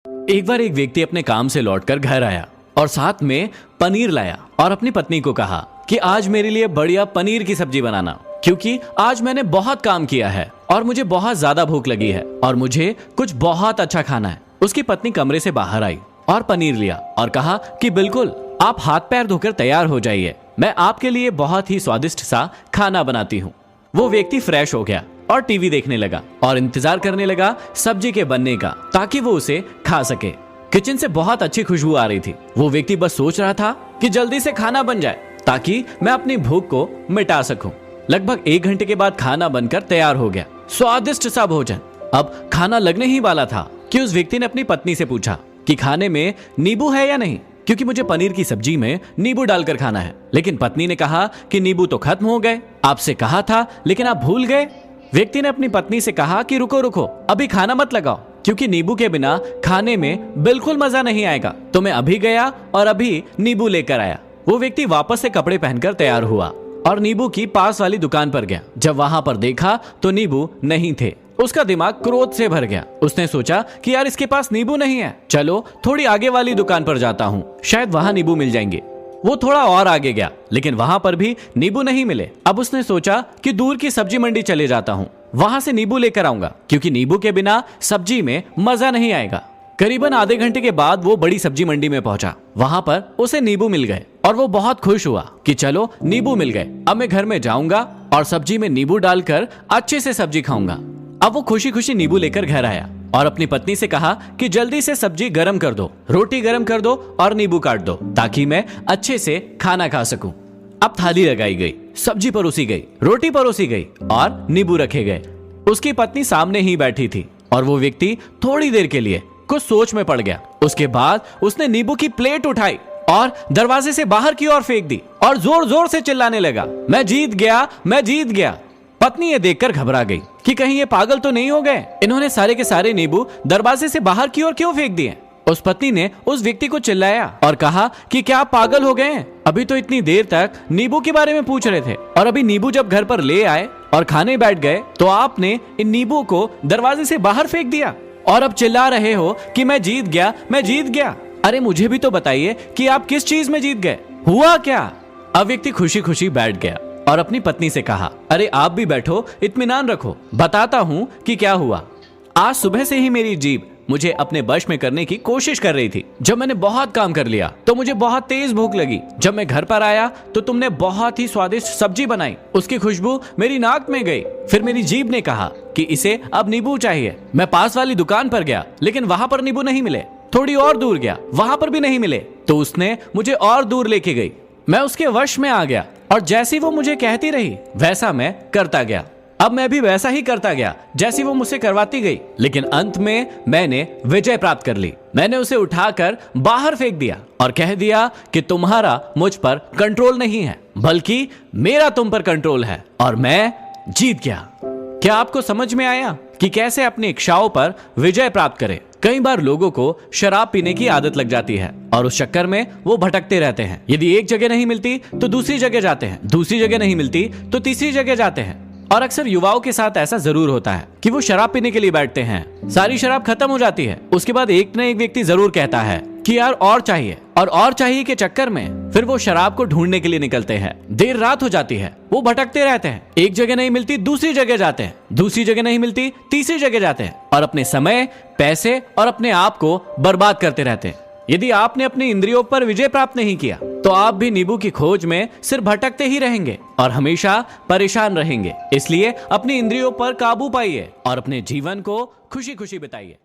एक बार एक व्यक्ति अपने काम से लौटकर घर आया और साथ में पनीर लाया और अपनी पत्नी को कहा कि आज मेरे लिए बढ़िया पनीर की सब्जी बनाना, क्योंकि आज मैंने बहुत काम किया है और मुझे बहुत ज्यादा भूख लगी है और मुझे कुछ बहुत अच्छा खाना है। उसकी पत्नी कमरे से बाहर आई और पनीर लिया और कहा कि बिल्कुल, आप हाथ पैर धोकर तैयार हो जाइए, मैं आपके लिए बहुत ही स्वादिष्ट सा खाना बनाती हूँ। वो व्यक्ति फ्रेश हो गया और टीवी देखने लगा और इंतजार करने लगा सब्जी के बनने का, ताकि वो उसे खा सके। किचन से बहुत अच्छी खुशबू आ रही थी। वो व्यक्ति बस सोच रहा था कि जल्दी से खाना बन जाए ताकि मैं अपनी भूख को मिटा सकूं। लगभग 1 घंटे के बाद खाना बनकर तैयार हो गया, स्वादिष्ट सा भोजन। अब खाना लगने ही वाला था कि उस व्यक्ति ने अपनी पत्नी से पूछा कि खाने में नींबू है या नहीं, क्योंकि मुझे पनीर की सब्जी में नींबू डालकर खाना है। लेकिन पत्नी ने कहा कि नींबू तो खत्म हो गए, आपसे कहा था लेकिन आप भूल गए। व्यक्ति ने अपनी पत्नी से कहा कि रुको रुको, अभी खाना मत लगाओ, क्योंकि नींबू के बिना खाने में बिल्कुल मजा नहीं आएगा। तो मैं अभी गया और अभी नींबू लेकर आया। वो व्यक्ति वापस से कपड़े पहनकर तैयार हुआ और नींबू की पास वाली दुकान पर गया। जब वहां पर देखा तो नींबू नहीं थे। उसका दिमाग क्रोध से भर गया। उसने सोचा कि यार, इसके पास नींबू नहीं है, चलो थोड़ी आगे वाली दुकान पर जाता हूँ, शायद वहां नींबू मिल जाएंगे। वो थोड़ा और आगे गया, लेकिन वहां पर भी नींबू नहीं मिले। अब उसने सोचा कि दूर की सब्जी मंडी चले जाता हूँ, वहां से नींबू लेकर आऊंगा, क्योंकि नींबू के बिना सब्जी में मजा नहीं आएगा। करीबन आधे घंटे के बाद वो बड़ी सब्जी मंडी में पहुंचा। वहां पर उसे नींबू मिल गए और वो बहुत खुश हुआ कि चलो नींबू मिल गए, अब मैं घर में जाऊंगा और सब्जी में नींबू डालकर अच्छे से सब्जी खाऊंगा। अब वो खुशी खुशी नींबू लेकर घर आया और अपनी पत्नी से कहा कि जल्दी से सब्जी गरम कर दो, रोटी गरम कर दो और नींबू काट दो, ताकि मैं अच्छे से खाना खा सकूं। अब थाली लगाई गई, सब्जी परोसी गई, रोटी परोसी गई और नींबू रखे गए। उसकी पत्नी सामने ही बैठी थी और वो व्यक्ति थोड़ी देर के लिए कुछ सोच में पड़ गया। उसके बाद उसने नींबू की प्लेट उठाई और दरवाजे से बाहर की ओर फेंक दी और जोर जोर से चिल्लाने लगा, मैं जीत गया, मैं जीत गया। पत्नी ये देखकर घबरा गई कि कहीं ये पागल तो नहीं हो गए, इन्होंने सारे के सारे नींबू दरवाजे से बाहर की ओर क्यों फेंक दिए। उस पत्नी ने उस व्यक्ति को चिल्लाया और कहा कि क्या आप पागल हो गए हैं? अभी तो इतनी देर तक नींबू के बारे में पूछ रहे थे और अभी नींबू जब घर पर ले आए और खाने बैठ गए तो आपने इन नींबू को दरवाजे से बाहर फेंक दिया और अब चिल्ला रहे हो कि मैं जीत गया, मैं जीत गया। अरे मुझे भी तो बताइए कि आप किस चीज में जीत गए, हुआ क्या? अब व्यक्ति खुशी खुशी बैठ गया और अपनी पत्नी से कहा, अरे आप भी बैठो, इत्मीनान रखो, बताता हूँ कि क्या हुआ। आज सुबह से ही मेरी जीभ मुझे अपने वश में करने की कोशिश कर रही थी। जब मैंने बहुत काम कर लिया तो मुझे बहुत तेज भूख लगी। जब मैं घर पर आया तो तुमने बहुत ही स्वादिष्ट सब्जी बनाई, उसकी खुशबू मेरी नाक में गई। फिर मेरी जीभ ने कहा कि इसे अब नींबू चाहिए। मैं पास वाली दुकान पर गया, लेकिन वहां पर नींबू नहीं मिले। थोड़ी और दूर गया, वहां पर भी नहीं मिले, तो उसने मुझे और दूर लेके गई। मैं उसके वश में आ गया और जैसी वो मुझे कहती रही वैसा मैं करता गया। अब मैं भी वैसा ही करता गया जैसी वो मुझसे करवाती गई, लेकिन अंत में मैंने विजय प्राप्त कर ली। मैंने उसे उठाकर बाहर फेंक दिया और कह दिया कि तुम्हारा मुझ पर कंट्रोल नहीं है, बल्कि मेरा तुम पर कंट्रोल है और मैं जीत गया। क्या आपको समझ में आया कि कैसे अपनी इच्छाओं पर विजय प्राप्त करें? कई बार लोगों को शराब पीने की आदत लग जाती है और उस चक्कर में वो भटकते रहते हैं। यदि एक जगह नहीं मिलती तो दूसरी जगह जाते हैं, दूसरी जगह नहीं मिलती तो तीसरी जगह जाते हैं। और अक्सर युवाओं के साथ ऐसा जरूर होता है कि वो शराब पीने के लिए बैठते हैं, सारी शराब खत्म हो जाती है, उसके बाद एक न एक व्यक्ति जरूर कहता है कि यार और चाहिए, और चाहिए के चक्कर में फिर वो शराब को ढूंढने के लिए निकलते हैं। देर रात हो जाती है, वो भटकते रहते हैं, एक जगह नहीं मिलती दूसरी जगह जाते हैं, दूसरी जगह नहीं मिलती तीसरी जगह जाते हैं और अपने समय, पैसे और अपने आप को बर्बाद करते रहते हैं। यदि आपने अपनी इंद्रियों पर विजय प्राप्त नहीं किया तो आप भी नींबू की खोज में सिर्फ भटकते ही रहेंगे और हमेशा परेशान रहेंगे। इसलिए अपनी इंद्रियों पर काबू पाइए और अपने जीवन को खुशी खुशी बिताइए।